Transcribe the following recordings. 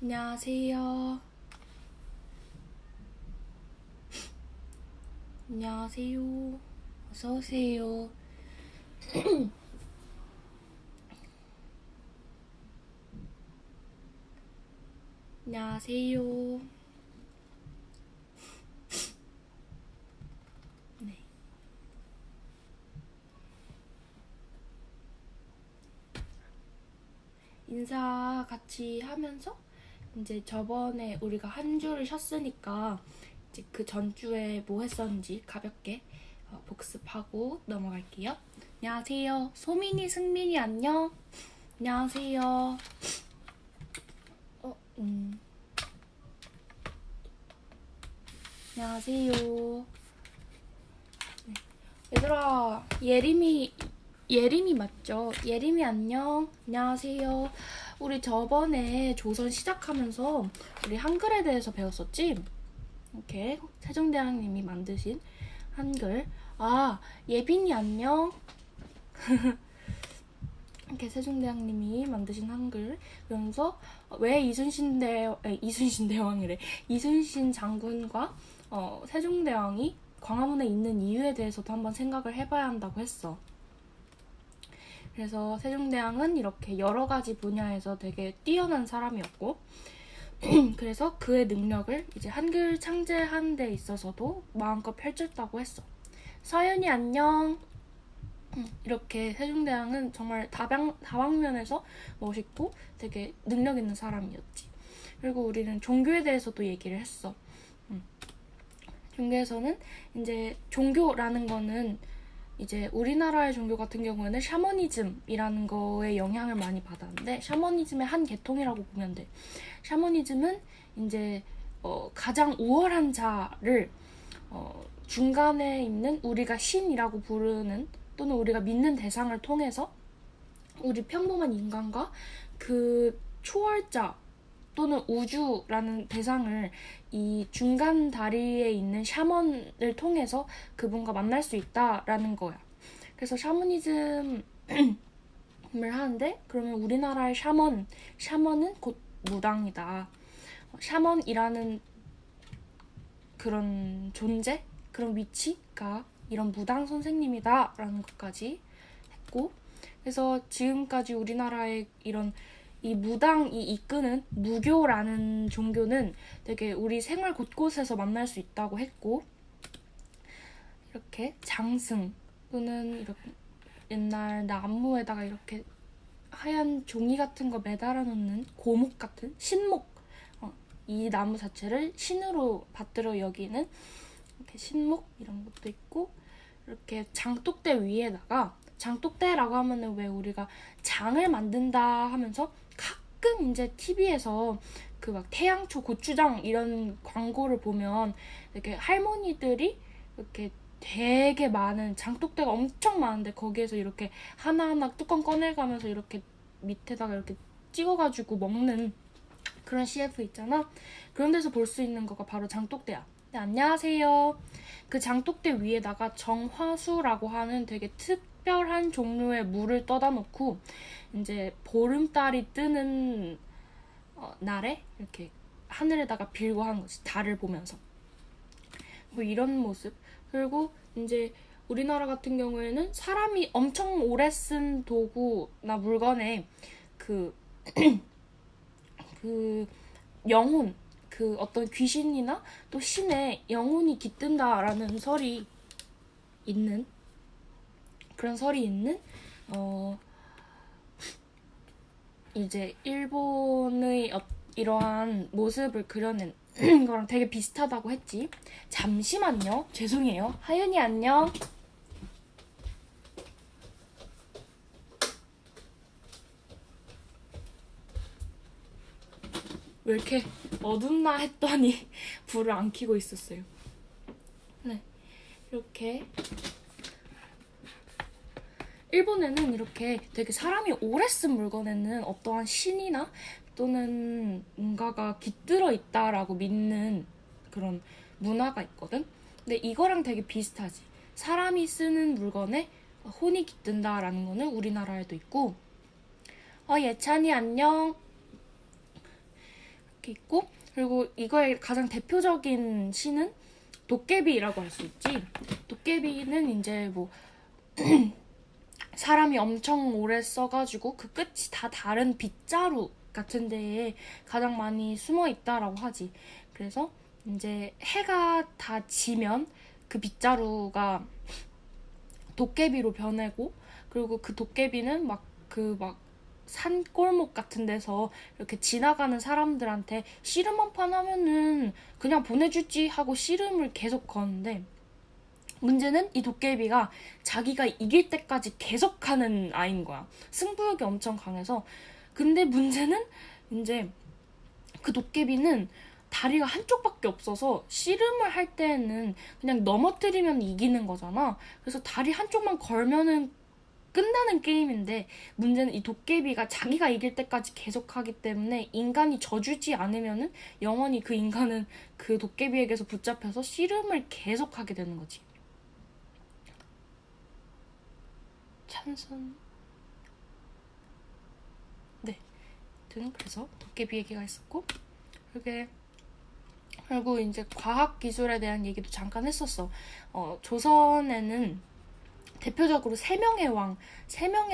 안녕하세요. 안녕하세요. 어서오세요. 안녕하세요. 네. 인사 같이 하면서 이제 저번에 우리가 한 주를 쉬었으니까 이제 그 전주에 뭐 했었는지 가볍게 복습하고 넘어갈게요. 안녕하세요. 소민이, 승민이 안녕. 안녕하세요. 어, 음. 안녕하세요. 얘들아, 예림이 맞죠? 예림이 안녕. 안녕하세요. 우리 저번에 조선 시작하면서 우리 한글에 대해서 배웠었지? 이렇게 세종대왕님이 만드신 한글. 아, 예빈이 안녕. 이렇게 세종대왕님이 만드신 한글. 그러면서 왜 이순신 대왕이래. 이순신 장군과 세종대왕이 광화문에 있는 이유에 대해서도 한번 생각을 해봐야 한다고 했어. 그래서 세종대왕은 이렇게 여러 가지 분야에서 되게 뛰어난 사람이었고 그래서 그의 능력을 이제 한글 창제하는 데 있어서도 마음껏 펼쳤다고 했어. 서윤이 안녕. 이렇게 세종대왕은 정말 다방면에서 멋있고 되게 능력 있는 사람이었지. 그리고 우리는 종교에 대해서도 얘기를 했어. 종교에서는 이제 종교라는 거는 이제 우리나라의 종교 같은 경우에는 샤머니즘이라는 거에 영향을 많이 받았는데 샤머니즘의 한 계통이라고 보면 돼. 샤머니즘은 이제 가장 우월한 자를 중간에 있는 우리가 신이라고 부르는 또는 우리가 믿는 대상을 통해서 우리 평범한 인간과 그 초월자 또는 우주라는 대상을 이 중간 다리에 있는 샤먼을 통해서 그분과 만날 수 있다라는 거야. 그래서 샤머니즘을 하는데 그러면 우리나라의 샤먼은 곧 무당이다. 샤먼이라는 그런 존재, 그런 위치가 이런 무당 선생님이다 라는 것까지 했고, 그래서 지금까지 우리나라의 이런 이 무당이 이끄는 무교라는 종교는 되게 우리 생활 곳곳에서 만날 수 있다고 했고, 이렇게 장승 또는 이렇게 옛날 나무에다가 이렇게 하얀 종이 같은 거 매달아 놓는 고목 같은 신목, 이 나무 자체를 신으로 받들어 여기는 이렇게 신목 이런 것도 있고, 이렇게 장독대 위에다가 장독대라고 하면은 왜 우리가 장을 만든다 하면서 가끔 이제 TV에서 그 막 태양초 고추장 이런 광고를 보면 이렇게 할머니들이 이렇게 되게 많은 장독대가 엄청 많은데 거기에서 이렇게 하나하나 뚜껑 꺼내가면서 이렇게 밑에다가 이렇게 찍어가지고 먹는 그런 CF 있잖아. 그런 데서 볼 수 있는 거가 바로 장독대야. 네, 안녕하세요. 그 장독대 위에다가 정화수라고 하는 되게 특별한 종류의 물을 떠다 놓고 이제 보름달이 뜨는 날에 이렇게 하늘에다가 빌고 하는 거지. 달을 보면서. 뭐 이런 모습. 그리고 이제 우리나라 같은 경우에는 사람이 엄청 오래 쓴 도구나 물건에 그 영혼, 그 어떤 귀신이나 또 신의 영혼이 깃든다라는 설이 있는, 그런 설이 있는 이제 일본의 이러한 모습을 그려낸 거랑 되게 비슷하다고 했지. 잠시만요. 죄송해요. 하윤이 안녕. 왜 이렇게 어둡나 했더니 불을 안 켜고 있었어요. 네, 이렇게 일본에는 이렇게 되게 사람이 오래 쓴 물건에는 어떠한 신이나 또는 뭔가가 깃들어 있다라고 믿는 그런 문화가 있거든. 근데 이거랑 되게 비슷하지. 사람이 쓰는 물건에 혼이 깃든다라는 거는 우리나라에도 있고. 예찬이 안녕. 이렇게 있고, 그리고 이거의 가장 대표적인 시는 도깨비라고 할 수 있지. 도깨비는 이제 뭐 사람이 엄청 오래 써가지고 그 끝이 다 다른 빗자루 같은 데에 가장 많이 숨어 있다라고 하지. 그래서 이제 해가 다 지면 그 빗자루가 도깨비로 변하고, 그리고 그 도깨비는 막 산골목 같은 데서 이렇게 지나가는 사람들한테 씨름 한 판 하면은 그냥 보내주지 하고 씨름을 계속 거는데, 문제는 이 도깨비가 자기가 이길 때까지 계속하는 아이인 거야. 승부욕이 엄청 강해서. 근데 문제는 이제 그 도깨비는 다리가 한쪽밖에 없어서 씨름을 할 때는 그냥 넘어뜨리면 이기는 거잖아. 그래서 다리 한쪽만 걸면은 끝나는 게임인데, 문제는 이 도깨비가 자기가 이길 때까지 계속하기 때문에 인간이 져주지 않으면은 영원히 그 인간은 그 도깨비에게서 붙잡혀서 씨름을 계속하게 되는 거지. 찬선. 네. 그래서 도깨비 얘기가 있었고, 그리고 이제 과학 기술에 대한 얘기도 잠깐 했었어. 조선에는 대표적으로 세 명의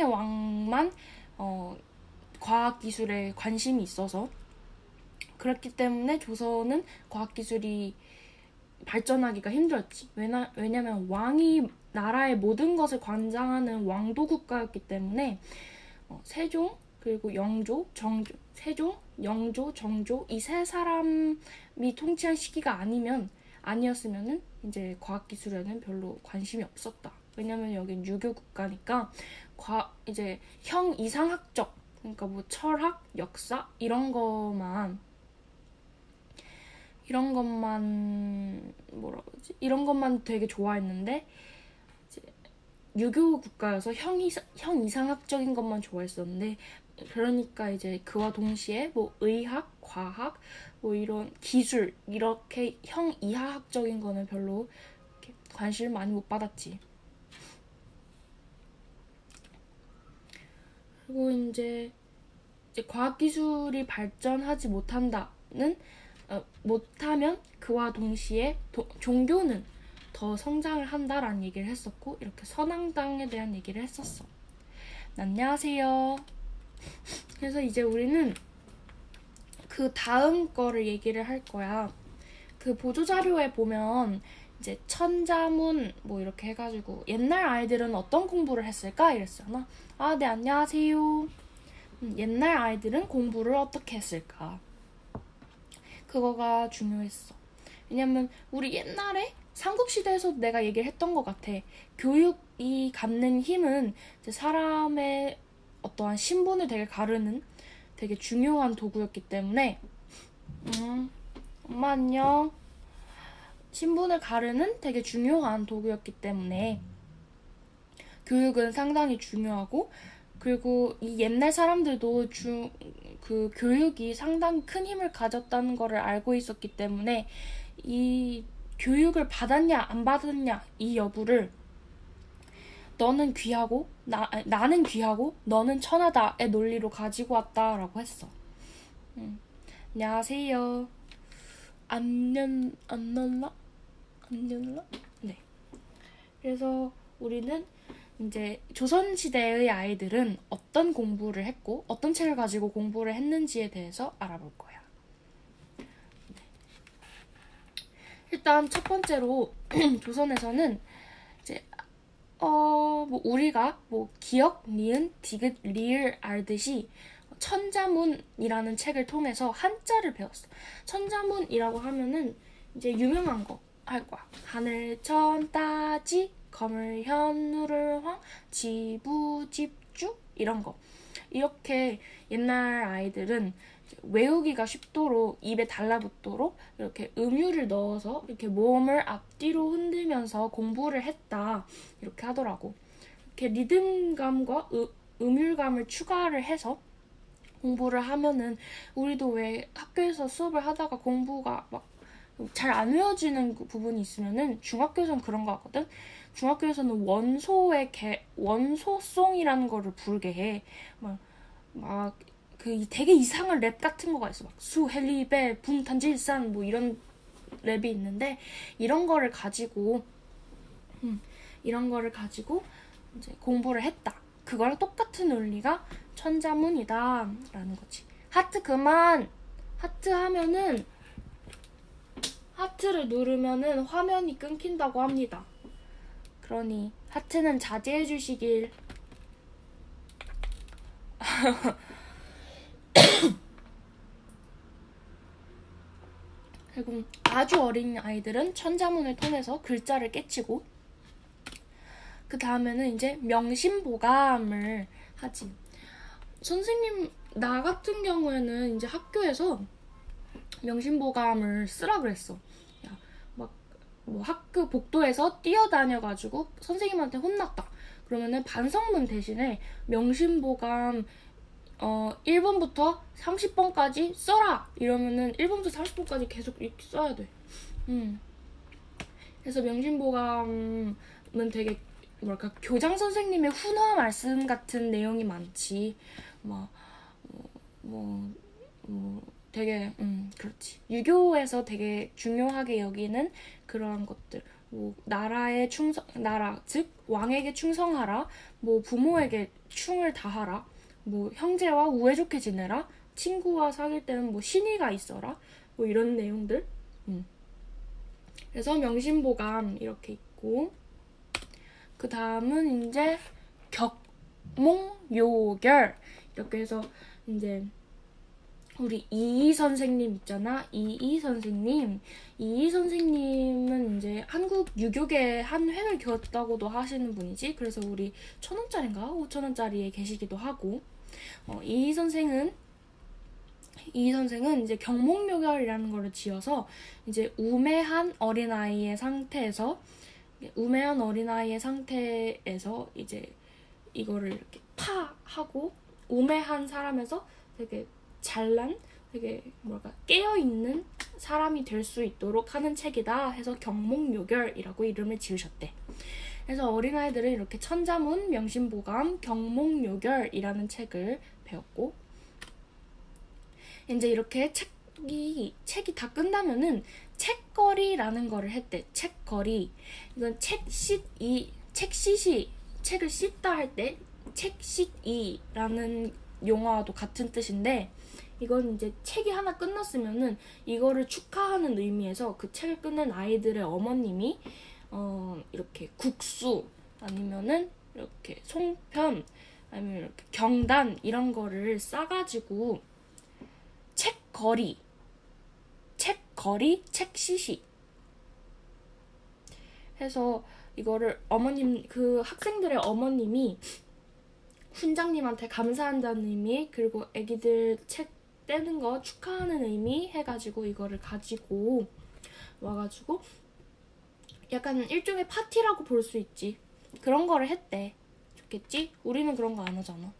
왕만 과학 기술에 관심이 있어서, 그렇기 때문에 조선은 과학 기술이 발전하기가 힘들었지. 왜냐면 왕이 나라의 모든 것을 관장하는 왕도 국가였기 때문에 세종, 그리고 영조, 정조, 세종, 영조, 정조 이 세 사람이 통치한 시기가 아니었으면은 이제 과학 기술에는 별로 관심이 없었다. 왜냐면 여긴 유교 국가니까 이제 형 이상학적, 그러니까 뭐 철학, 역사 이런 것만 이런 것만 되게 좋아했는데, 이제 유교 국가여서 형 이상학적인 것만 좋아했었는데, 그러니까 이제 그와 동시에 뭐 의학, 과학, 뭐 이런 기술 이렇게 형 이하학적인 거는 별로 이렇게 관심을 많이 못 받았지. 그리고 이제 과학 기술이 발전하지 못하면 그와 동시에 종교는 더 성장을 한다라는 얘기를 했었고, 이렇게 선왕당에 대한 얘기를 했었어. 안녕하세요. 그래서 이제 우리는 그 다음 거를 얘기를 할 거야. 그 보조자료에 보면 이제 천자문 뭐 이렇게 해가지고 옛날 아이들은 어떤 공부를 했을까 이랬잖아. 네, 안녕하세요. 옛날 아이들은 공부를 어떻게 했을까? 그거가 중요했어. 왜냐면 우리 옛날에 삼국시대에서 내가 얘기를 했던 것 같아. 교육이 갖는 힘은 이제 사람의 어떠한 신분을 되게 가르는 되게 중요한 도구였기 때문에, 엄마 안녕. 신분을 가르는 되게 중요한 도구였기 때문에 교육은 상당히 중요하고, 그리고 이 옛날 사람들도 그 교육이 상당히 큰 힘을 가졌다는 거를 알고 있었기 때문에 이 교육을 받았냐 안 받았냐 이 여부를 너는 귀하고 나는 귀하고 너는 천하다의 논리로 가지고 왔다라고 했어. 안녕하세요. 안녕 안날라? 네. 그래서 우리는 이제 조선시대의 아이들은 어떤 공부를 했고 어떤 책을 가지고 공부를 했는지에 대해서 알아볼 거야. 네. 일단 첫 번째로 조선에서는 이제 뭐 우리가 뭐 기역, 니은, 디귿, 리을 알듯이 천자문이라는 책을 통해서 한자를 배웠어. 천자문이라고 하면은 이제 유명한 거 할 거야. 하늘천 따지 거물현 누를황 지부집주 이런 거. 이렇게 옛날 아이들은 외우기가 쉽도록 입에 달라붙도록 이렇게 음유를 넣어서 이렇게 몸을 앞뒤로 흔들면서 공부를 했다 이렇게 하더라고. 이렇게 리듬감과 음율감을 추가를 해서 공부를 하면은, 우리도 왜 학교에서 수업을 하다가 공부가 막 잘 안 외워지는 부분이 있으면은 중학교에서는 그런 거 하거든. 중학교에서는 원소송이라는 거를 부르게 해. 막 되게 이상한 랩 같은 거가 있어. 막 수헬리베 붕탄질산 뭐 이런 랩이 있는데 이런 거를 가지고 이제 공부를 했다. 그거랑 똑같은 논리가 천자문이다 라는 거지. 하트 그만! 하트 하면은 하트를 누르면은 화면이 끊긴다고 합니다. 그러니 하트는 자제해 주시길. 그리고 아주 어린 아이들은 천자문을 통해서 글자를 깨치고 그 다음에는 이제 명심보감을 하지. 선생님 나 같은 경우에는 이제 학교에서 명심보감을 쓰라 그랬어. 야, 막 뭐 학교 복도에서 뛰어다녀가지고 선생님한테 혼났다. 그러면은 반성문 대신에 명심보감 1번부터 30번까지 써라! 이러면은 1번부터 30번까지 계속 이렇게 써야 돼. 그래서 명심보감은 되게 뭐랄까 교장 선생님의 훈화 말씀 같은 내용이 많지. 되게 그렇지. 유교에서 되게 중요하게 여기는 그러한 것들. 뭐 나라 즉 왕에게 충성하라. 뭐 부모에게 충을 다하라. 뭐 형제와 우애 좋게 지내라. 친구와 사귈 때는 뭐 신의가 있어라. 뭐 이런 내용들. 그래서 명심보감 이렇게 있고 그 다음은 이제 격몽요결 이렇게 해서 이제 우리 이이 선생님 있잖아. 이이 선생님은 이제 한국 유교계 한 획을 그었다고도 하시는 분이지. 그래서 우리 1,000원짜리인가 5,000원짜리에 계시기도 하고 이이 선생은 이제 경몽요결이라는 거를 지어서 이제 우매한 어린아이의 상태에서 이제 이거를 이렇게 파하고 우매한 사람에서 되게 잘난 되게 뭐랄까 깨어있는 사람이 될 수 있도록 하는 책이다 해서 경몽요결이라고 이름을 지으셨대. 그래서 어린아이들은 이렇게 천자문, 명심보감, 경몽요결이라는 책을 배웠고 이제 이렇게 책이 다 끝나면은 책거리라는 거를 했대. 책거리. 이건 책을 씻다 할 때 책씻이라는 용어와도 같은 뜻인데 이건 이제 책이 하나 끝났으면은 이거를 축하하는 의미에서 그 책을 끝낸 아이들의 어머님이 이렇게 국수 아니면은 이렇게 송편 아니면 이렇게 경단 이런 거를 싸가지고 책거리, 책시시 해서 이거를 그 학생들의 어머님이 훈장님한테 감사한다는 의미 그리고 애기들 책 떼는 거 축하하는 의미 해가지고 이거를 가지고 와가지고 약간 일종의 파티라고 볼 수 있지. 그런 거를 했대. 좋겠지? 우리는 그런 거 안 하잖아.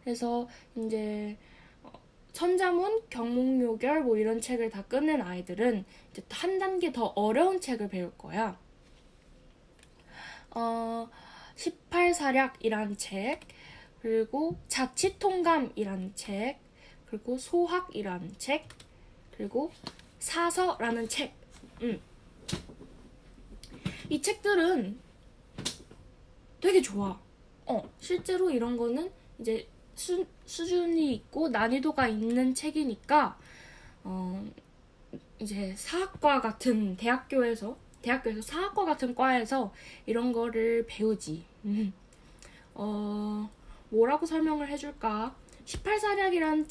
그래서 이제 천자문, 경몽요결 뭐 이런 책을 다 끝낸 아이들은 이제 한 단계 더 어려운 책을 배울 거야. 18사략이란 책, 그리고 자치통감이란 책, 그리고 소학이라는 책, 그리고 사서라는 책. 이 책들은 되게 좋아. 실제로 이런 거는 이제 수준이 있고 난이도가 있는 책이니까 이제 사학과 같은 대학교에서 사학과 같은 과에서 이런 거를 배우지. 뭐라고 설명을 해줄까? 18사략이라는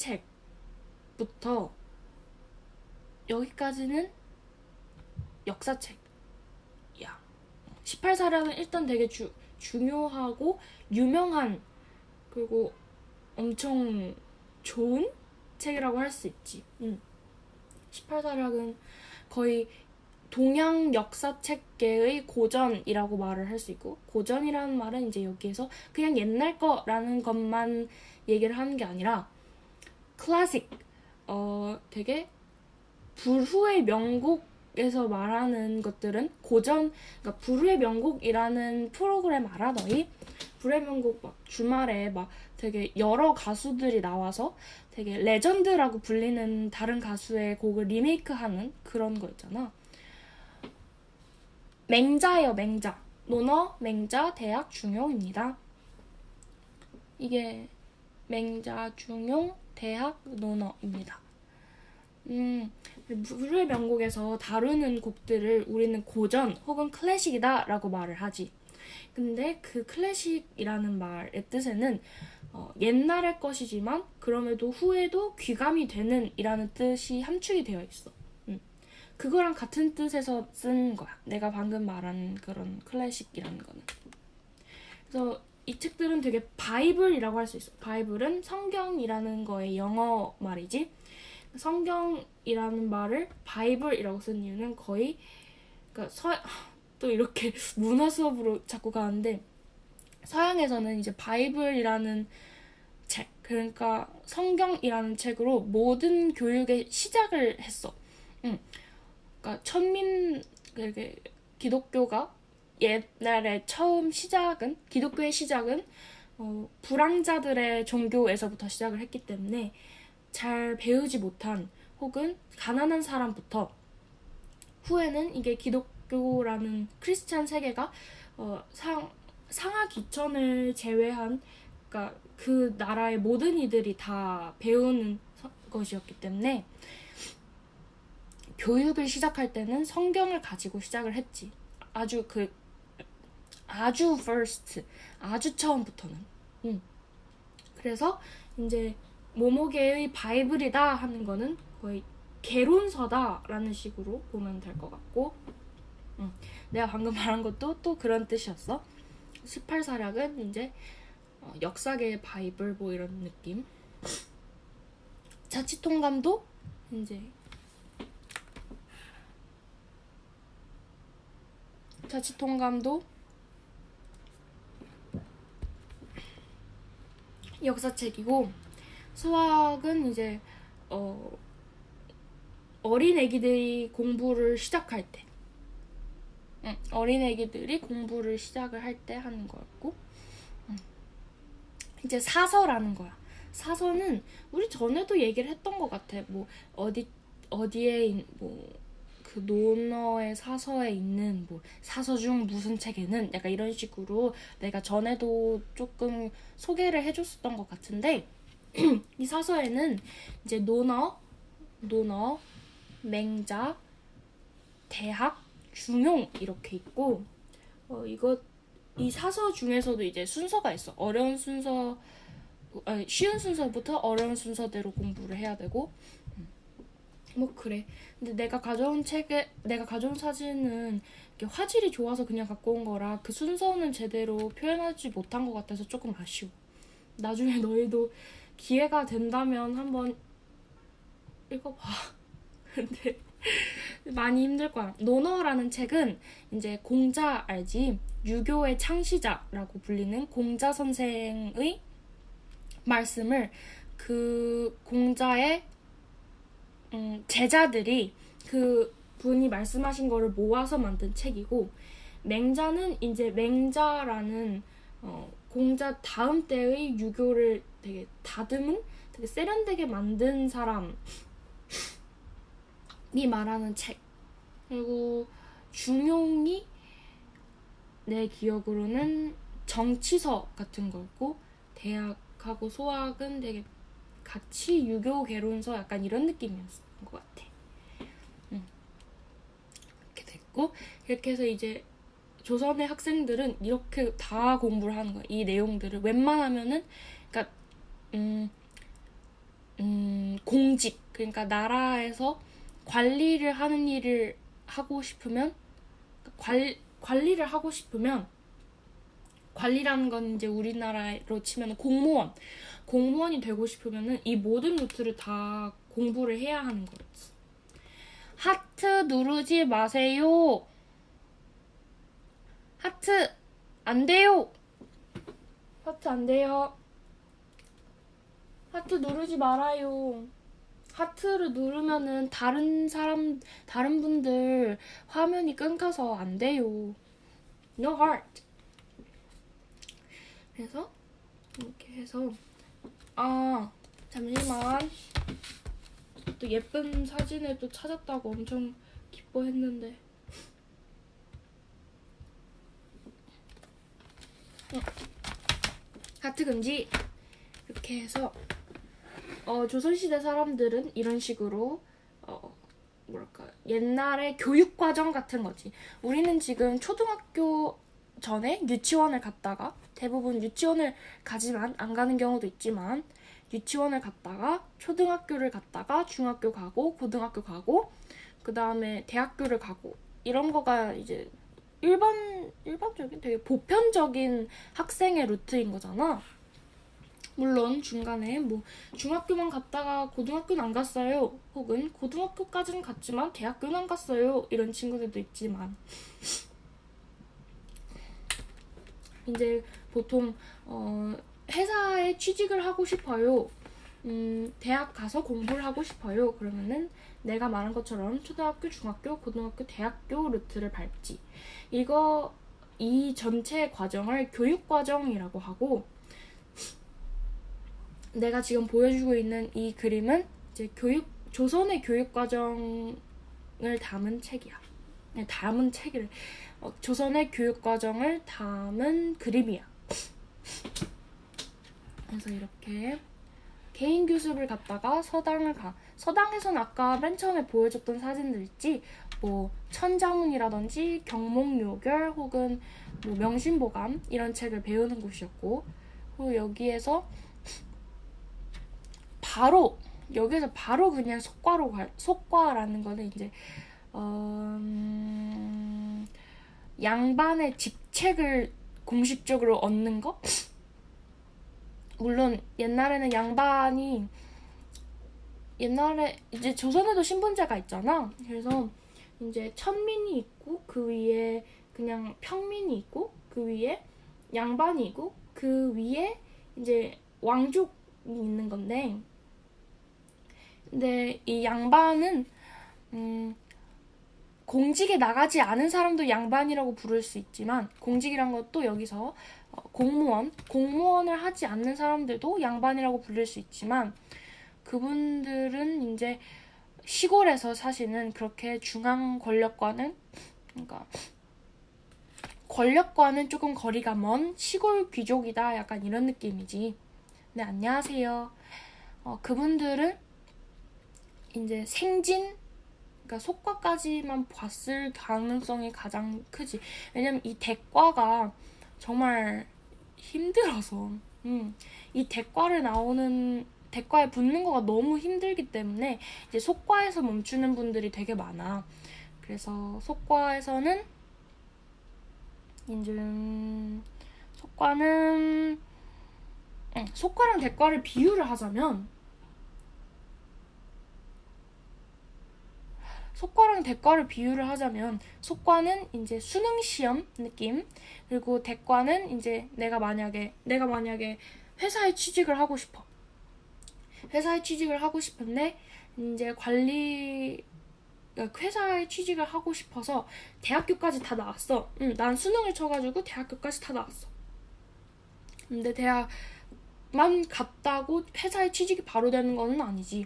책부터 여기까지는 역사책이야. 18사략은 일단 되게 중요하고 유명한 그리고 엄청 좋은 책이라고 할 수 있지. 18사략은 거의 동양 역사책계의 고전이라고 말을 할 수 있고 고전이라는 말은 이제 여기에서 그냥 옛날 거라는 것만 얘기를 하는 게 아니라 클래식, 되게 불후의 명곡에서 말하는 것들은 고전, 그러니까 불후의 명곡이라는 프로그램 알아 너희? 불의 명곡 막 주말에 막 되게 여러 가수들이 나와서 되게 레전드라고 불리는 다른 가수의 곡을 리메이크하는 그런 거 있잖아. 맹자예요, 맹자. 논어, 맹자, 대학, 중용입니다. 이게 맹자, 중용, 대학, 논어입니다. 불의 명곡에서 다루는 곡들을 우리는 고전 혹은 클래식이다 라고 말을 하지. 근데 그 클래식이라는 말의 뜻에는 옛날의 것이지만 그럼에도 후에도 귀감이 되는 이라는 뜻이 함축이 되어 있어. 그거랑 같은 뜻에서 쓴 거야. 내가 방금 말한 그런 클래식이라는 거는. 그래서 이 책들은 되게 바이블이라고 할 수 있어. 바이블은 성경이라는 거의 영어 말이지. 성경이라는 말을 바이블이라고 쓴 이유는 거의 그러니까 또 이렇게 문화 수업으로 자꾸 가는데 서양에서는 이제 바이블이라는 책, 그러니까 성경이라는 책으로 모든 교육의 시작을 했어. 그러니까 기독교가 옛날에 처음 시작은 기독교의 시작은 불황자들의 종교에서부터 시작을 했기 때문에 잘 배우지 못한 혹은 가난한 사람부터 후에는 이게 기독교라는 크리스찬 세계가 상하 기천을 제외한 그러니까 그 나라의 모든 이들이 다 배우는 것이었기 때문에 교육을 시작할 때는 성경을 가지고 시작을 했지. 아주 first, 아주 처음부터는. 그래서 이제 모모계의 바이블이다 하는 거는 거의 개론서다라는 식으로 보면 될 것 같고, 내가 방금 말한 것도 또 그런 뜻이었어. 18사략은 이제 역사계의 바이블 뭐 이런 느낌. 자치통감도 이제 역사책이고, 수학은 이제 어린 애기들이 공부를 시작할 때 어린애기들이 공부를 시작을 할 때 하는 거였고, 이제 사서라는 거야. 사서는 우리 전에도 얘기를 했던 것 같아. 뭐 어디에 뭐 그 논어의 사서에 있는 뭐 사서 중 무슨 책에는 약간 이런 식으로 내가 전에도 조금 소개를 해줬었던 것 같은데 이 사서에는 이제 논어, 맹자, 대학, 중용 이렇게 있고 이 사서 중에서도 이제 순서가 있어. 쉬운 순서부터 어려운 순서대로 공부를 해야 되고 뭐 그래. 근데 내가 가져온 사진은 이렇게 화질이 좋아서 그냥 갖고 온 거라 그 순서는 제대로 표현하지 못한 것 같아서 조금 아쉬워. 나중에 너희도 기회가 된다면 한번 읽어봐. 근데 많이 힘들 거야. 논어라는 책은 이제 공자 알지? 유교의 창시자라고 불리는 공자 선생의 말씀을 그 공자의 제자들이 그 분이 말씀하신 거를 모아서 만든 책이고, 맹자는 이제 맹자라는 공자 다음 때의 유교를 되게 다듬은 되게 세련되게 만든 사람이 말하는 책. 그리고 중용이 내 기억으로는 정치서 같은 거였고, 대학하고 소학은 되게 같이 유교 개론서 약간 이런 느낌이었던 것 같아. 이렇게 됐고, 이렇게 해서 이제 조선의 학생들은 이렇게 다 공부를 하는 거야. 이 내용들을 웬만하면은 그러니까 공직, 그러니까 나라에서 관리를 하는 일을 하고 싶으면 관리를 하고 싶으면 관리라는 건 이제 우리나라로 치면 공무원이 되고 싶으면은 이 모든 루트를 다 공부를 해야 하는 거였어. 하트 누르지 마세요. 하트 안 돼요. 하트 안 돼요. 하트 누르지 말아요. 하트를 누르면은 다른 분들 화면이 끊겨서 안 돼요. No heart. 그래서 이렇게 해서 잠시만. 또 예쁜 사진을 또 찾았다고 엄청 기뻐했는데 하트 금지. 이렇게 해서 조선시대 사람들은 이런 식으로 뭐랄까 옛날에 교육과정 같은 거지. 우리는 지금 초등학교 전에 유치원을 갔다가, 대부분 유치원을 가지만 안 가는 경우도 있지만, 유치원을 갔다가 초등학교를 갔다가 중학교 가고 고등학교 가고 그 다음에 대학교를 가고, 이런 거가 이제 일반적인 되게 보편적인 학생의 루트인 거잖아. 물론 중간에 뭐 중학교만 갔다가 고등학교는 안 갔어요, 혹은 고등학교까지는 갔지만 대학교는 안 갔어요, 이런 친구들도 있지만, 이제 보통 회사에 취직을 하고 싶어요, 대학 가서 공부를 하고 싶어요, 그러면은 내가 말한 것처럼 초등학교, 중학교, 고등학교, 대학교 루트를 밟지. 이 전체 과정을 교육과정이라고 하고, 내가 지금 보여주고 있는 이 그림은 이제 조선의 교육과정을 담은 책이야. 조선의 교육과정을 담은 그림이야. 그래서 이렇게 개인 교습을 갔다가 서당을 가. 서당에서는 아까 맨 처음에 보여줬던 사진들 있지? 뭐 천자문이라든지 경목요결 혹은 뭐 명심보감 이런 책을 배우는 곳이었고, 그리고 여기에서 바로 그냥 속과라는 거는 이제 양반의 직책을 공식적으로 얻는 거? 물론 옛날에 이제 조선에도 신분제가 있잖아. 그래서 이제 천민이 있고 그 위에 그냥 평민이 있고 그 위에 양반이 있고 그 위에 이제 왕족이 있는 건데, 근데 이 양반은 공직에 나가지 않은 사람도 양반이라고 부를 수 있지만, 공직이란 것도 여기서 공무원을 하지 않는 사람들도 양반이라고 부를 수 있지만, 그분들은 이제 시골에서 사시는 그렇게 중앙 권력과는, 그러니까 권력과는 조금 거리가 먼 시골 귀족이다, 약간 이런 느낌이지. 네, 안녕하세요. 그분들은 이제 그러니까 속과까지만 봤을 가능성이 가장 크지. 왜냐면 이 대과가 정말 힘들어서, 이 대과에 붙는 거가 너무 힘들기 때문에 이제 속과에서 멈추는 분들이 되게 많아. 그래서 속과에서는 이제 속과랑 대과를 비유를 하자면, 속과는 이제 수능 시험 느낌, 그리고 대과는 이제 내가 만약에 회사에 취직을 하고 싶은데 이제 회사에 취직을 하고 싶어서 대학교까지 다 나왔어. 난 수능을 쳐가지고 대학교까지 다 나왔어. 근데 대학만 갔다고 회사에 취직이 바로 되는 거는 아니지.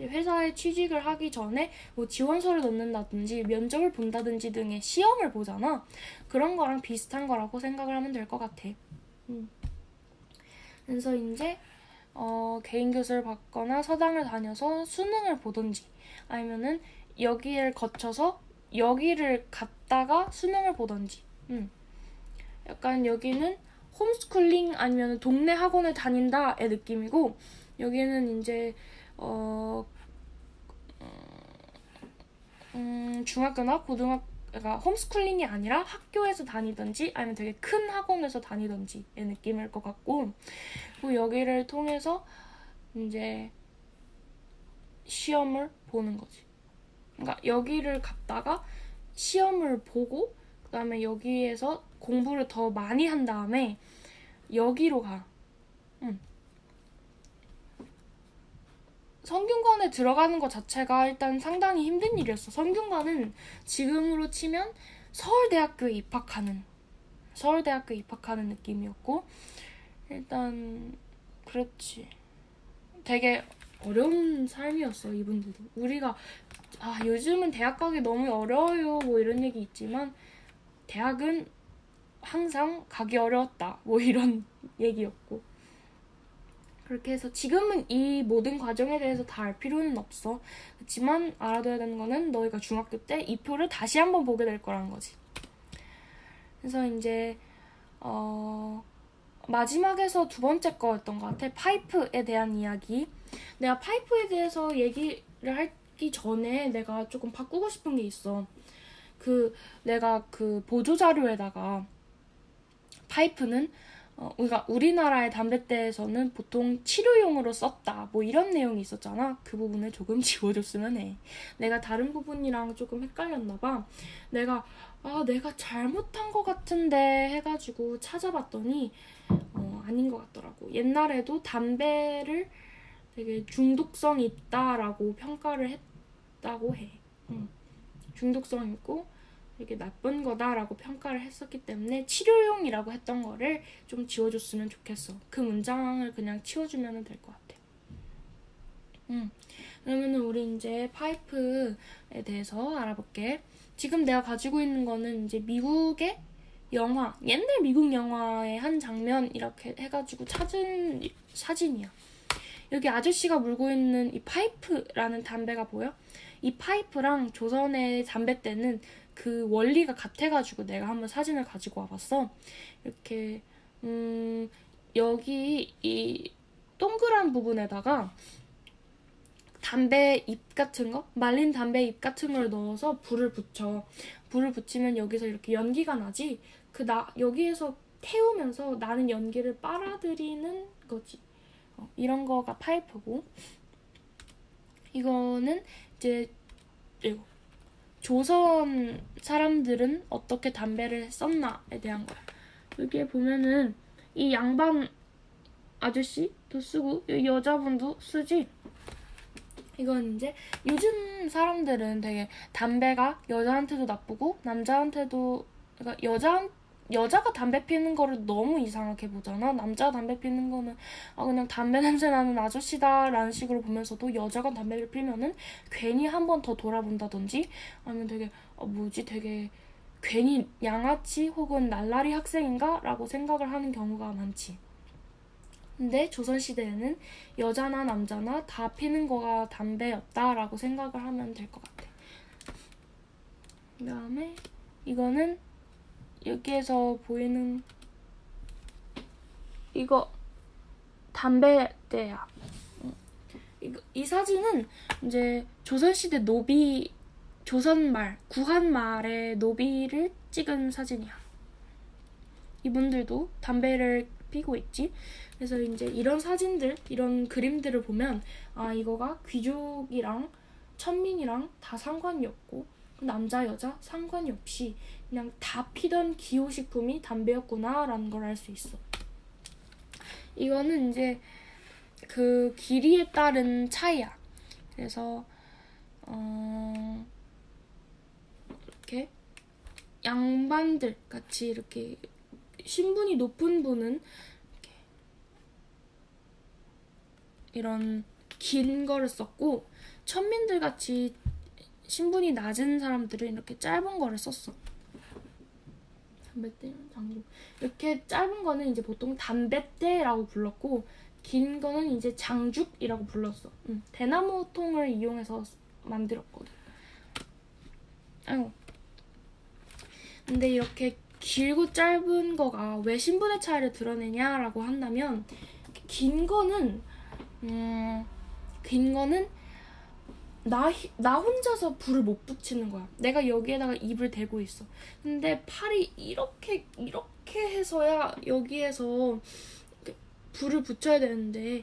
회사에 취직을 하기 전에 뭐 지원서를 넣는다든지 면접을 본다든지 등의 시험을 보잖아. 그런 거랑 비슷한 거라고 생각을 하면 될 것 같아. 그래서 이제 개인 교습을 받거나 서당을 다녀서 수능을 보든지, 아니면은 여기를 거쳐서 여기를 갔다가 수능을 보든지. 약간 여기는 홈스쿨링 아니면 동네 학원을 다닌다의 느낌이고, 여기는 이제 중학교나 고등학교가 홈스쿨링이 아니라 학교에서 다니든지 아니면 되게 큰 학원에서 다니든지의 느낌일 것 같고, 그리고 여기를 통해서 이제 시험을 보는 거지. 그러니까 여기를 갔다가 시험을 보고 그 다음에 여기에서 공부를 더 많이 한 다음에 여기로 가. 성균관에 들어가는 것 자체가 일단 상당히 힘든 일이었어. 성균관은 지금으로 치면 서울대학교에 입학하는 느낌이었고, 일단 그렇지. 되게 어려운 삶이었어, 이분들도. 우리가 요즘은 대학 가기 너무 어려워요 뭐 이런 얘기 있지만 대학은 항상 가기 어려웠다 뭐 이런 얘기였고, 그렇게 해서 지금은 이 모든 과정에 대해서 다 알 필요는 없어. 그렇지만 알아둬야 되는 거는 너희가 중학교 때 이 표를 다시 한번 보게 될 거라는 거지. 그래서 이제 마지막에서 두 번째 거였던 것 같아. 파이프에 대한 이야기. 내가 파이프에 대해서 얘기를 하기 전에 내가 조금 바꾸고 싶은 게 있어. 내가 보조자료에다가 파이프는 그러니까 우리나라의 담뱃대에서는 보통 치료용으로 썼다 뭐 이런 내용이 있었잖아. 그 부분을 조금 지워줬으면 해. 내가 다른 부분이랑 조금 헷갈렸나 봐. 내가 잘못한 것 같은데 해가지고 찾아봤더니 아닌 것 같더라고. 옛날에도 담배를 되게 중독성 있다라고 평가를 했다고 해. 중독성 있고 되게 나쁜 거다라고 평가를 했었기 때문에 치료용이라고 했던 거를 좀 지워줬으면 좋겠어. 그 문장을 그냥 치워주면 될 것 같아. 그러면 우리 이제 파이프에 대해서 알아볼게. 지금 내가 가지고 있는 거는 이제 미국의 영화, 옛날 미국 영화의 한 장면 이렇게 해가지고 찾은 사진이야. 여기 아저씨가 물고 있는 이 파이프라는 담배가 보여? 이 파이프랑 조선의 담뱃대는 그 원리가 같아가지고 내가 한번 사진을 가지고 와봤어. 이렇게 여기 이 동그란 부분에다가 담배 잎 같은 거? 말린 담배 잎 같은 걸 넣어서 불을 붙여. 불을 붙이면 여기서 이렇게 연기가 나지? 여기에서 태우면서 나는 연기를 빨아들이는 거지. 이런 거가 파이프고, 이거는 이제 조선 사람들은 어떻게 담배를 썼나에 대한 거야. 여기에 보면은 이 양반 아저씨도 쓰고 여자분도 쓰지. 이건 이제 요즘 사람들은 되게 담배가 여자한테도 나쁘고 남자한테도, 그러니까 여자가 담배 피는 거를 너무 이상하게 보잖아. 남자가 담배 피는 거는 그냥 담배 냄새 나는 아저씨다 라는 식으로 보면서도 여자가 담배를 피면은 괜히 한 번 더 돌아본다든지 아니면 되게 되게 괜히 양아치 혹은 날라리 학생인가? 라고 생각을 하는 경우가 많지. 근데 조선시대에는 여자나 남자나 다 피는 거가 담배였다라고 생각을 하면 될 것 같아. 그 다음에 이거는 여기에서 보이는 이거 담배대야. 이 사진은 이제 조선시대 노비, 조선말, 구한말의 노비를 찍은 사진이야. 이분들도 담배를 피고 있지. 그래서 이제 이런 사진들, 이런 그림들을 보면 이거가 귀족이랑 천민이랑 다 상관이 없고 남자 여자 상관이 없이 그냥 다 피던 기호식품이 담배였구나 라는 걸 알 수 있어. 이거는 이제 그 길이에 따른 차이야. 그래서 이렇게 양반들 같이 이렇게 신분이 높은 분은 이런 긴 거를 썼고 천민들 같이 신분이 낮은 사람들은 이렇게 짧은 거를 썼어. 담뱃대, 장구. 이렇게 짧은 거는 이제 보통 담뱃대라고 불렀고 긴 거는 이제 장죽이라고 불렀어. 대나무 통을 이용해서 만들었거든. 아이고. 근데 이렇게 길고 짧은 거가 왜 신분의 차이를 드러내냐라고 한다면 긴 거는 나 혼자서 불을 못 붙이는 거야. 내가 여기에다가 입을 대고 있어. 근데 팔이 이렇게 해서야 여기에서 불을 붙여야 되는데,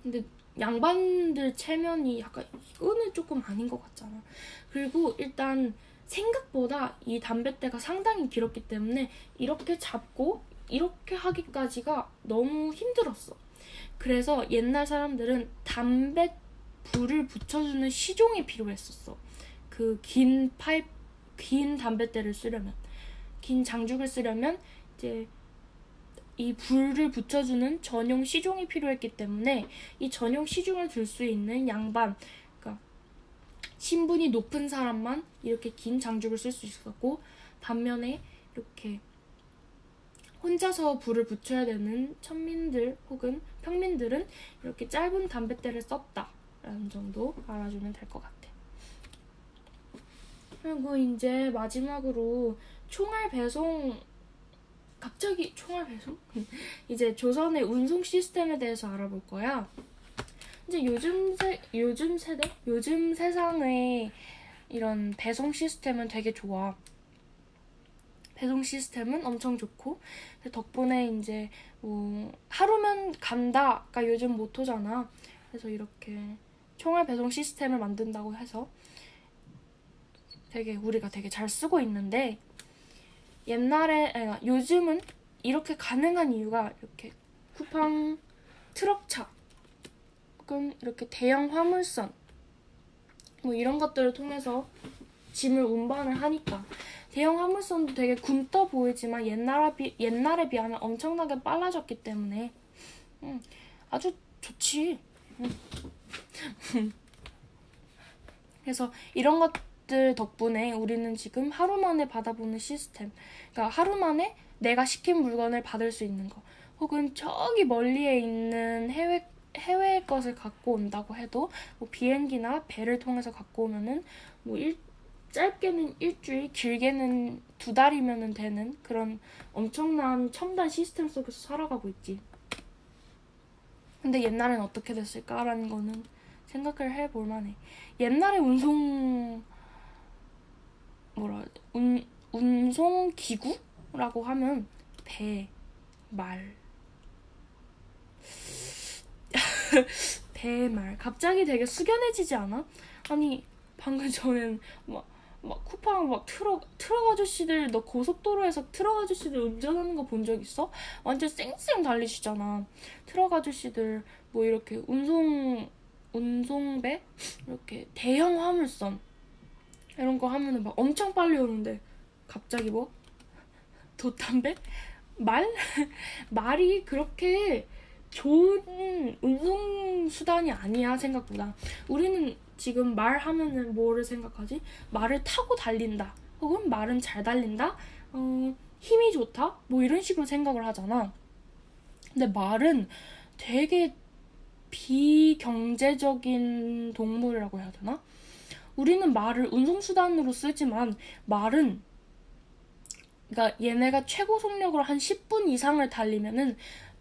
근데 양반들 체면이 약간 이거는 조금 아닌 것 같잖아. 그리고 일단 생각보다 이 담뱃대가 상당히 길었기 때문에 이렇게 잡고 이렇게 하기까지가 너무 힘들었어. 그래서 옛날 사람들은 불을 붙여주는 시종이 필요했었어. 그 긴 담뱃대를 쓰려면, 긴 장죽을 쓰려면 이제 이 불을 붙여주는 전용 시종이 필요했기 때문에 이 전용 시종을 들 수 있는 양반, 그러니까 신분이 높은 사람만 이렇게 긴 장죽을 쓸 수 있었고, 반면에 이렇게 혼자서 불을 붙여야 되는 천민들 혹은 평민들은 이렇게 짧은 담뱃대를 썼다라는 정도 알아주면 될 것 같아. 그리고 이제 마지막으로 총알 배송, 갑자기 총알 배송? 이제 조선의 운송 시스템에 대해서 알아볼 거야. 이제 요즘 세상의 이런 배송 시스템은 되게 좋아. 배송 시스템은 엄청 좋고, 덕분에 이제 뭐 하루면 간다가 요즘 모토잖아. 그래서 이렇게 총알 배송 시스템을 만든다고 해서 우리가 되게 잘 쓰고 있는데, 요즘은 이렇게 가능한 이유가 이렇게 쿠팡 트럭차 혹은 이렇게 대형 화물선 뭐 이런 것들을 통해서 짐을 운반을 하니까. 대형 화물선도 되게 굼떠 보이지만 옛날에 비하면 엄청나게 빨라졌기 때문에 아주 좋지. 그래서 이런 것들 덕분에 우리는 지금 하루 만에 받아보는 시스템, 그러니까 하루 만에 내가 시킨 물건을 받을 수 있는 거, 혹은 저기 멀리에 있는 해외의 것을 갖고 온다고 해도 뭐 비행기나 배를 통해서 갖고 오면은 뭐 짧게는 일주일, 길게는 2달이면 되는 그런 엄청난 첨단 시스템 속에서 살아가고 있지. 근데 옛날엔 어떻게 됐을까라는 거는 생각을 해볼 만해. 옛날에 운송 기구라고 하면 배, 말. 배, 말. 갑자기 되게 숙연해지지 않아? 아니, 방금 전엔 막 쿠팡 트럭 아저씨들, 너 고속도로에서 트럭 아저씨들 운전하는 거 본 적 있어? 완전 쌩쌩 달리시잖아. 트럭 아저씨들 뭐 이렇게 운송배 이렇게 대형 화물선 이런 거 하면은 막 엄청 빨리 오는데 갑자기 뭐 돛담배? 말이 그렇게 좋은 운송 수단이 아니야, 생각보다. 우리는 지금 말하면은 뭐를 생각하지? 말을 타고 달린다, 혹은 말은 잘 달린다, 힘이 좋다, 뭐 이런 식으로 생각을 하잖아. 근데 말은 되게 비경제적인 동물이라고 해야 되나? 우리는 말을 운송수단으로 쓰지만 말은, 그러니까 얘네가 최고 속력으로 한 10분 이상을 달리면은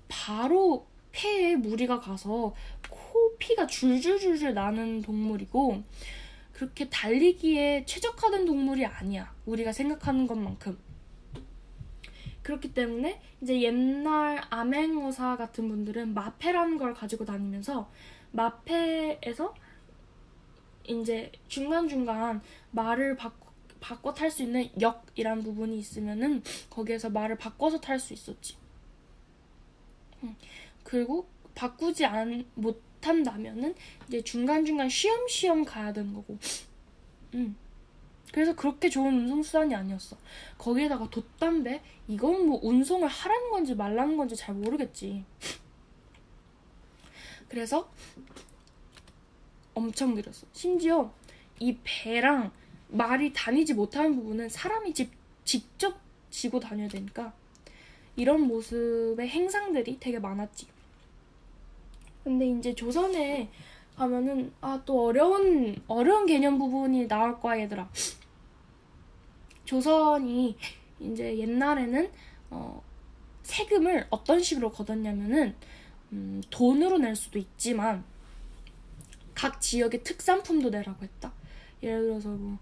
바로 폐에 무리가 가서 피가 줄줄줄줄 나는 동물이고, 그렇게 달리기에 최적화된 동물이 아니야, 우리가 생각하는 것만큼. 그렇기 때문에 이제 옛날 암행어사 같은 분들은 마패라는 걸 가지고 다니면서 마패에서 이제 중간중간 말을 바꿔 탈 수 있는 역이란 부분이 있으면은 거기에서 말을 바꿔서 탈 수 있었지. 그리고 바꾸지 못한다면은 이제 중간중간 쉬엄쉬엄 가야 되는 거고. 그래서 그렇게 좋은 운송수단이 아니었어. 거기에다가 돛담배? 이건 뭐 운송을 하라는 건지 말라는 건지 잘 모르겠지. 그래서 엄청 느렸어. 심지어 이 배랑 말이 다니지 못하는 부분은 사람이 직접 지고 다녀야 되니까 이런 모습의 행상들이 되게 많았지. 근데 이제 조선에 가면은 또 어려운 개념 부분이 나올 거야, 얘들아. 조선이 이제 옛날에는 세금을 어떤 식으로 걷었냐면은 돈으로 낼 수도 있지만 각 지역의 특산품도 내라고 했다. 예를 들어서 뭐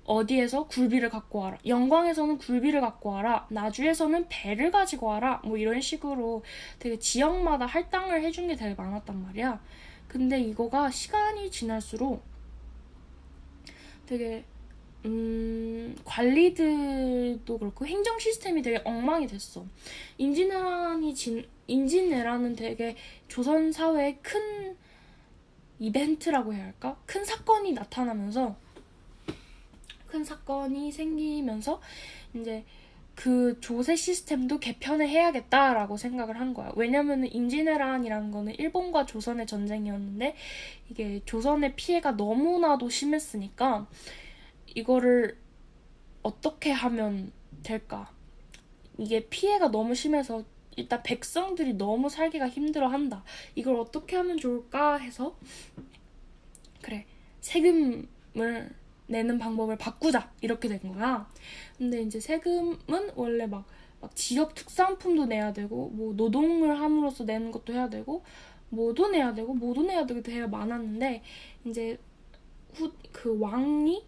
어디에서 굴비를 갖고 와라, 영광에서는 굴비를 갖고 와라, 나주에서는 배를 가지고 와라, 뭐 이런 식으로 되게 지역마다 할당을 해준 게 되게 많았단 말이야. 근데 이거가 시간이 지날수록 되게 관리들도 그렇고 행정 시스템이 되게 엉망이 됐어. 임진왜란은 되게 조선 사회의 큰 이벤트라고 해야 할까? 큰 사건이 나타나면서, 큰 사건이 생기면서 이제 그 조세 시스템도 개편을 해야겠다라고 생각을 한 거야. 왜냐면은 임진왜란이라는 거는 일본과 조선의 전쟁이었는데 이게 조선의 피해가 너무나도 심했으니까 이거를 어떻게 하면 될까? 이게 피해가 너무 심해서 일단 백성들이 너무 살기가 힘들어한다. 이걸 어떻게 하면 좋을까 해서 그래, 세금을 내는 방법을 바꾸자 이렇게 된 거야. 근데 이제 세금은 원래 막 지역 특산품도 내야 되고 뭐 노동을 함으로써 내는 것도 해야 되고 뭐도 내야 되고 되게 많았는데 이제 그 왕이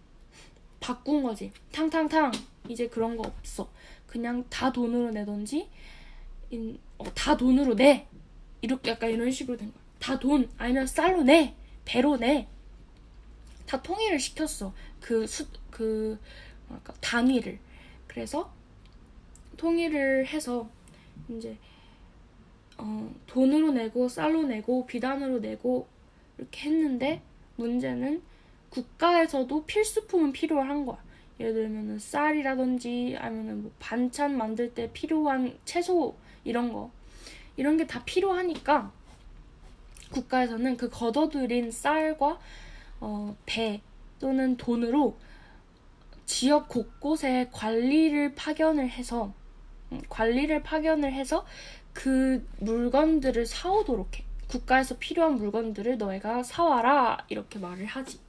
바꾼 거지. 탕탕탕 이제 그런 거 없어. 그냥 다 돈으로 내던지 다 돈으로 내 이렇게 약간 이런 식으로 된 거야. 다 돈 아니면 쌀로 내 배로 내 다 통일을 시켰어. 뭐랄까 단위를. 그래서 통일을 해서 이제 돈으로 내고 쌀로 내고 비단으로 내고 이렇게 했는데 문제는 국가에서도 필수품은 필요한 거야. 예를 들면은 쌀이라든지 아니면은 뭐 반찬 만들 때 필요한 채소 이런 게 다 필요하니까 국가에서는 그 걷어들인 쌀과 배 또는 돈으로 지역 곳곳에 관리를 파견을 해서 그 물건들을 사오도록 해. 국가에서 필요한 물건들을 너희가 사와라 이렇게 말을 하지.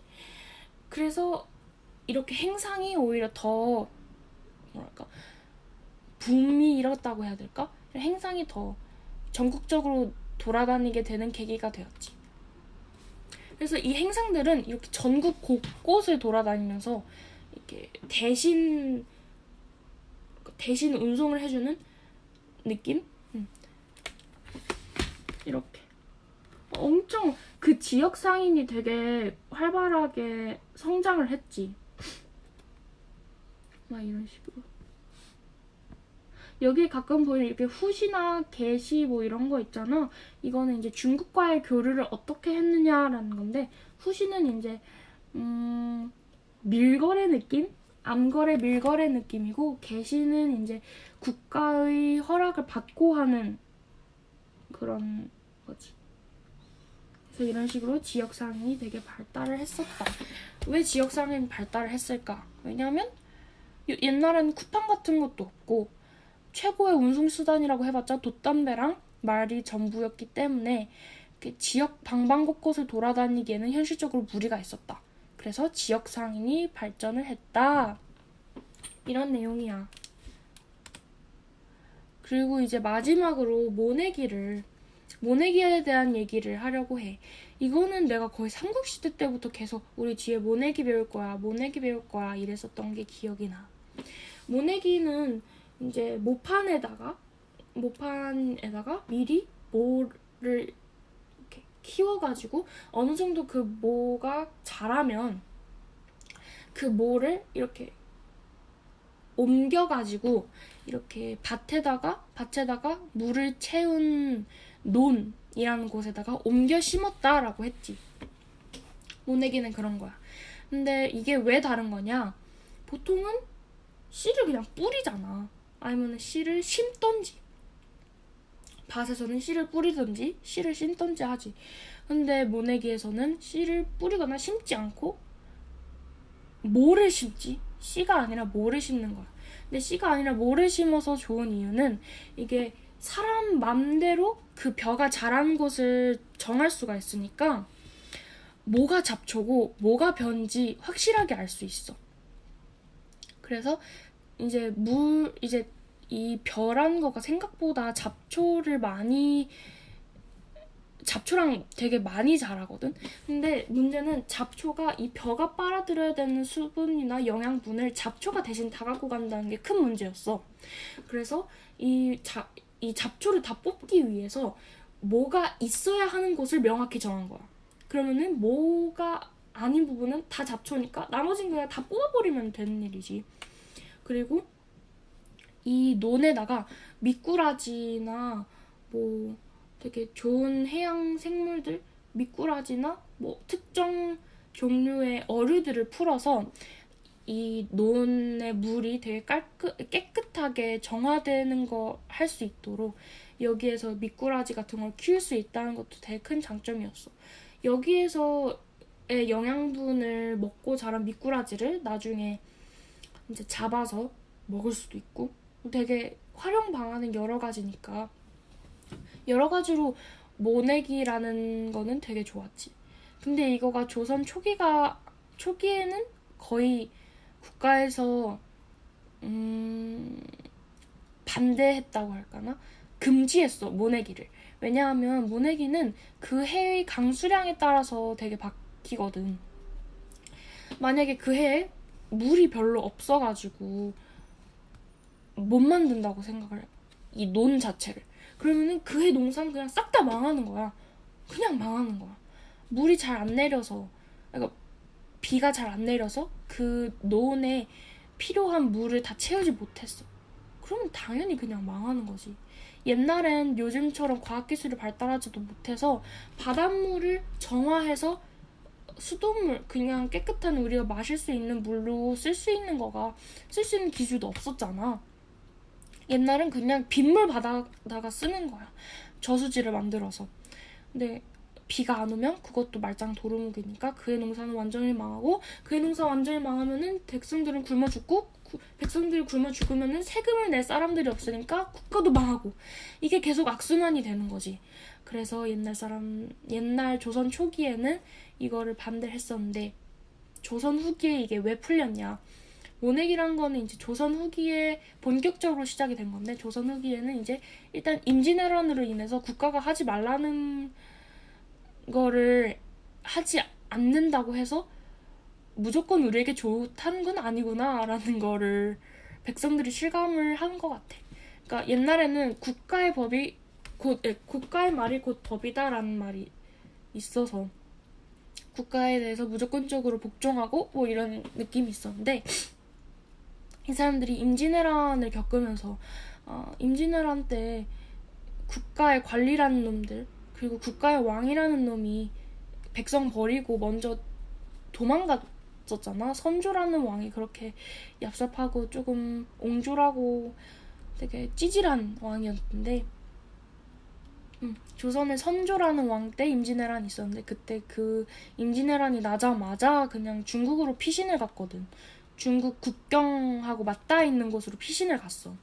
그래서 이렇게 행상이 오히려 더 뭐랄까 붐이 일었다고 해야 될까? 행상이 더 전국적으로 돌아다니게 되는 계기가 되었지. 그래서 이 행상들은 이렇게 전국 곳곳을 돌아다니면서 이렇게 대신 운송을 해주는 느낌? 이렇게 엄청 그 지역 상인이 되게 활발하게 성장을 했지. 막 이런 식으로. 여기 가끔 보이는 이렇게 후시나 게시 뭐 이런 거 있잖아. 이거는 이제 중국과의 교류를 어떻게 했느냐라는 건데, 후시는 이제 밀거래 느낌? 암거래 밀거래 느낌이고, 게시는 이제 국가의 허락을 받고 하는 그런 거지. 그래서 이런 식으로 지역상인이 되게 발달을 했었다. 왜 지역상인이 발달을 했을까? 왜냐면 옛날에는 쿠팡 같은 것도 없고 최고의 운송수단이라고 해봤자 돛담배랑 말이 전부였기 때문에 지역 방방곳곳을 돌아다니기에는 현실적으로 무리가 있었다. 그래서 지역상인이 발전을 했다. 이런 내용이야. 그리고 이제 마지막으로 모내기에 대한 얘기를 하려고 해. 이거는 내가 거의 삼국시대 때부터 계속 우리 뒤에 모내기 배울 거야 이랬었던 게 기억이 나. 모내기는 이제 모판에다가 미리 모를 이렇게 키워가지고 어느 정도 그 모가 자라면 그 모를 이렇게 옮겨가지고 이렇게 밭에다가 물을 채운 논이라는 곳에다가 옮겨 심었다라고 했지. 모내기는 그런 거야. 근데 이게 왜 다른 거냐? 보통은 씨를 그냥 뿌리잖아. 아니면 씨를 심던지, 밭에서는 씨를 뿌리던지 씨를 심던지 하지. 근데 모내기에서는 씨를 뿌리거나 심지 않고 모를 심지. 씨가 아니라 모를 심는 거야. 근데 씨가 아니라 모를 심어서 좋은 이유는 이게 사람 맘대로 그 벼가 자라는 곳을 정할 수가 있으니까 뭐가 잡초고 뭐가 벼인지 확실하게 알 수 있어. 그래서 이제 이 벼라는 거가 생각보다 잡초랑 되게 많이 자라거든. 근데 문제는 잡초가 이 벼가 빨아들여야 되는 수분이나 영양분을 잡초가 대신 다 갖고 간다는 게 큰 문제였어. 그래서 이 잡초를 다 뽑기 위해서 뭐가 있어야 하는 곳을 명확히 정한 거야. 그러면은 뭐가 아닌 부분은 다 잡초니까 나머진 그냥 다 뽑아버리면 되는 일이지. 그리고 이 논에다가 미꾸라지나 뭐 되게 좋은 해양 생물들, 미꾸라지나 뭐 특정 종류의 어류들을 풀어서 이 논의 물이 되게 깨끗하게 정화되는 거 할 수 있도록 여기에서 미꾸라지 같은 걸 키울 수 있다는 것도 되게 큰 장점이었어. 여기에서의 영양분을 먹고 자란 미꾸라지를 나중에 이제 잡아서 먹을 수도 있고 되게 활용 방안은 여러 가지니까 여러 가지로 모내기라는 거는 되게 좋았지. 근데 이거가 조선 초기에는 거의 국가에서 반대했다고 할까나? 금지했어, 모내기를. 왜냐하면 모내기는 그 해의 강수량에 따라서 되게 바뀌거든. 만약에 그 해에 물이 별로 없어가지고 못 만든다고 생각을 해. 이 논 자체를. 그러면은 그 해 농사는 그냥 싹 다 망하는 거야. 그냥 망하는 거야. 물이 잘 안 내려서, 그러니까 비가 잘 안 내려서 그 논에 필요한 물을 다 채우지 못했어. 그러면 당연히 그냥 망하는 거지. 옛날엔 요즘처럼 과학기술이 발달하지도 못해서 바닷물을 정화해서 수돗물, 그냥 깨끗한 우리가 마실 수 있는 물로 쓸 수 있는 기술도 없었잖아. 옛날엔 그냥 빗물 받아다가 쓰는 거야. 저수지를 만들어서. 근데 비가 안 오면 그것도 말짱 도루묵이니까 그의 농사는 완전히 망하고, 그의 농사 완전히 망하면은 백성들은 굶어 죽고, 백성들이 굶어 죽으면은 세금을 낼 사람들이 없으니까 국가도 망하고, 이게 계속 악순환이 되는 거지. 그래서 옛날 조선 초기에는 이거를 반대했었는데, 조선 후기에 이게 왜 풀렸냐. 모내기란 거는 이제 조선 후기에 본격적으로 시작이 된 건데, 조선 후기에는 이제 일단 임진왜란으로 인해서 국가가 하지 말라는 거를 하지 않는다고 해서 무조건 우리에게 좋다는 건 아니구나 라는 거를 백성들이 실감을 한 것 같아. 그러니까 옛날에는 국가의 말이 곧 법이다 라는 말이 있어서 국가에 대해서 무조건적으로 복종하고 뭐 이런 느낌이 있었는데, 이 사람들이 임진왜란을 겪으면서 임진왜란 때 국가의 관리라는 놈들, 그리고 국가의 왕이라는 놈이 백성 버리고 먼저 도망갔었잖아. 선조라는 왕이 그렇게 얍삽하고 조금 옹졸하고 되게 찌질한 왕이었는데, 조선에 선조라는 왕 때 임진왜란이 있었는데, 그때 그 임진왜란이 나자마자 그냥 중국으로 피신을 갔거든. 중국 국경하고 맞닿아 있는 곳으로 피신을 갔어.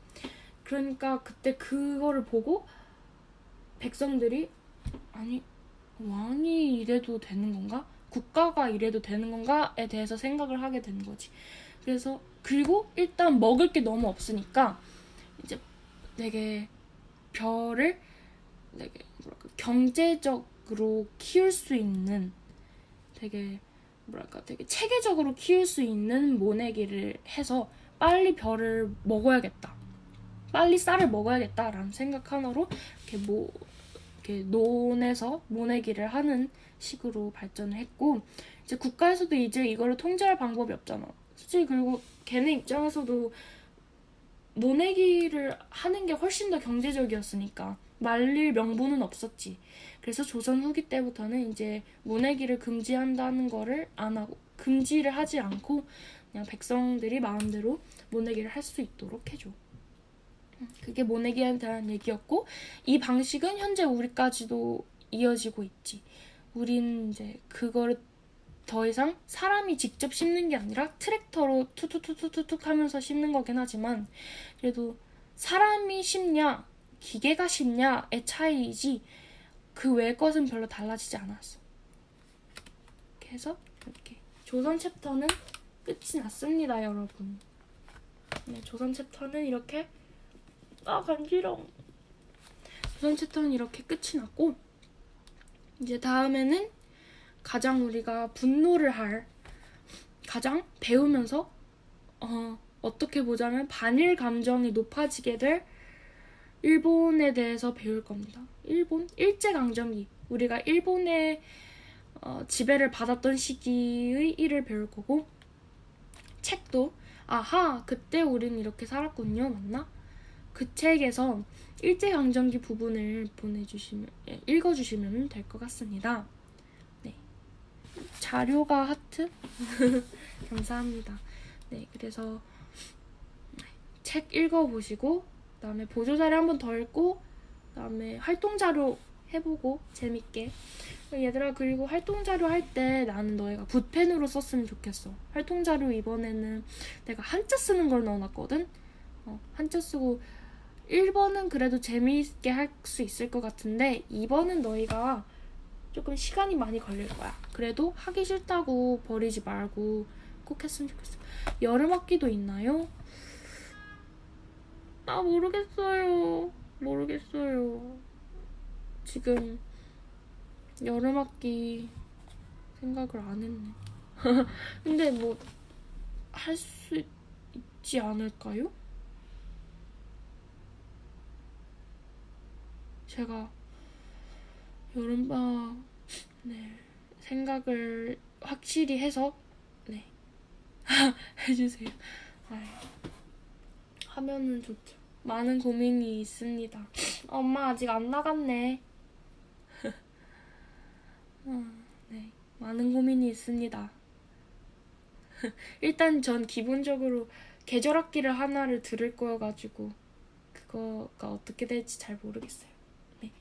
그러니까 그때 그거를 보고 백성들이 아니, 왕이 이래도 되는 건가? 국가가 이래도 되는 건가?에 대해서 생각을 하게 되는 거지. 그래서 그리고 일단 먹을 게 너무 없으니까 이제 되게 별을 되게 경제적으로 키울 수 있는, 되게 체계적으로 키울 수 있는 모내기를 해서 빨리 별을 먹어야겠다, 빨리 쌀을 먹어야겠다라는 생각 하나로 이렇게 논에서 모내기를 하는 식으로 발전을 했고, 이제 국가에서도 이제 이거를 통제할 방법이 없잖아. 솔직히 그리고 걔네 입장에서도 모내기를 하는 게 훨씬 더 경제적이었으니까 말릴 명분은 없었지. 그래서 조선 후기 때부터는 이제 모내기를 금지한다는 거를 안 하고, 금지를 하지 않고 그냥 백성들이 마음대로 모내기를 할 수 있도록 해줘. 그게 모내기에 대한 얘기였고, 이 방식은 현재 우리까지도 이어지고 있지. 우린 이제 그거를 더 이상 사람이 직접 심는 게 아니라 트랙터로 투툭투툭툭 하면서 심는 거긴 하지만, 그래도 사람이 심냐 기계가 심냐의 차이이지 그 외의 것은 별로 달라지지 않았어. 그래서 이렇게 조선 챕터는 끝이 났습니다, 여러분. 네, 조선 챕터는 이렇게 간지러워. 조선 챕터는 이렇게 끝이 났고, 이제 다음에는 가장 우리가 분노를 할, 가장 배우면서 어떻게 보자면 반일 감정이 높아지게 될 일본에 대해서 배울 겁니다. 일본 일제강점기, 우리가 일본의 지배를 받았던 시기의 일을 배울 거고, 책도 아하 그때 우린 이렇게 살았군요, 맞나? 그 책에서 일제강점기 부분을 읽어주시면 될 것 같습니다. 네, 자료가 하트 감사합니다. 네, 그래서 책 읽어보시고 그다음에 보조자료 한 번 더 읽고 그다음에 활동자료 해보고 재밌게. 얘들아, 그리고 활동자료 할 때 나는 너희가 붓펜으로 썼으면 좋겠어. 활동자료 이번에는 내가 한자 쓰는 걸 넣어놨거든. 한자 쓰고 1번은 그래도 재미있게 할 수 있을 것 같은데 2번은 너희가 조금 시간이 많이 걸릴 거야. 그래도 하기 싫다고 버리지 말고 꼭 했으면 좋겠어. 여름학기도 있나요? 아, 모르겠어요. 지금 여름학기 생각을 안 했네. 근데 뭐 할 수 있지 않을까요? 제가 여름방학 네, 생각을 확실히 해서 네 해주세요. 아유, 하면은 좋죠. 많은 고민이 있습니다. 엄마 아직 안 나갔네. 네, 많은 고민이 있습니다. 일단 전 기본적으로 계절학기를 하나를 들을 거여가지고 그거가 어떻게 될지 잘 모르겠어요. 네.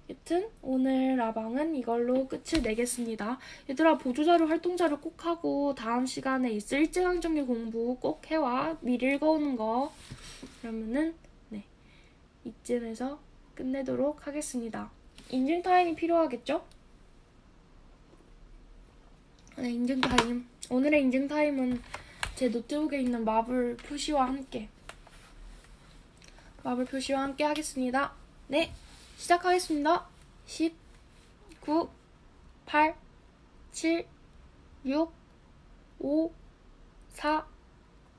여튼 오늘 라방은 이걸로 끝을 내겠습니다. 얘들아, 보조자료 활동자료 꼭 하고 다음 시간에 있을 일제강점기 공부 꼭 해와. 미리 읽어오는 거. 그러면은 네, 이쯤에서 끝내도록 하겠습니다. 인증 타임이 필요하겠죠? 네, 인증 타임. 오늘의 인증 타임은 제 노트북에 있는 마블 표시와 함께 하겠습니다. 네, 시작하겠습니다. 10, 9, 8, 7, 6, 5, 4,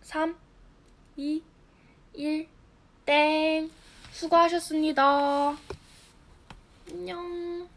3, 2, 1, 땡. 수고하셨습니다. 안녕.